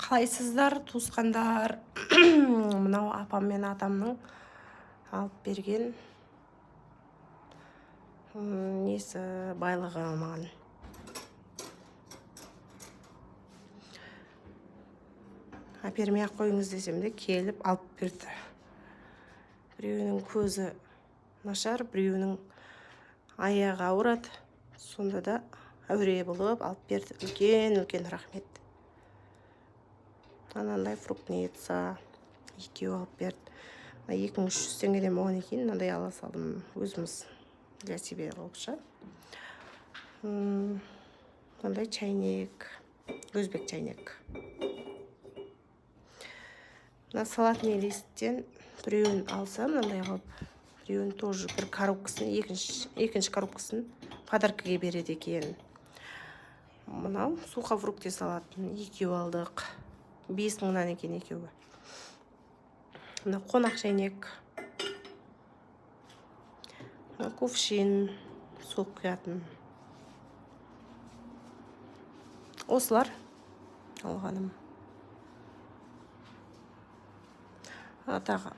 Қалайсыздар, туысқандар? Мынау апам мен атамның алып берген несі байлығы маған. Әпермей ақ қойыңыз десем де келіп алып берді. Біреуінің көзі нашар, біреуінің аяғы ауырады. Сонда да әуре болып алып берді. Үлкен рахмет. Анандай фруктница екеу алып берді. 2300 теңгеден болған екен, мынандай ала салдым өзіміз для себя қылыпша. Мынандай чайник, өзбек чайник. Мына салатный листтен біреуін алсам, мынандай қылып, біреуін тоже бір коробкасын, екінші коробкасын подаркаға береді екен. Мынау сухофрукты салатын екеу алдық. 5000-нан екен екеуі. Мына қонақ чайник. Кувшин, су құятын. Осылар алғаным. Тағы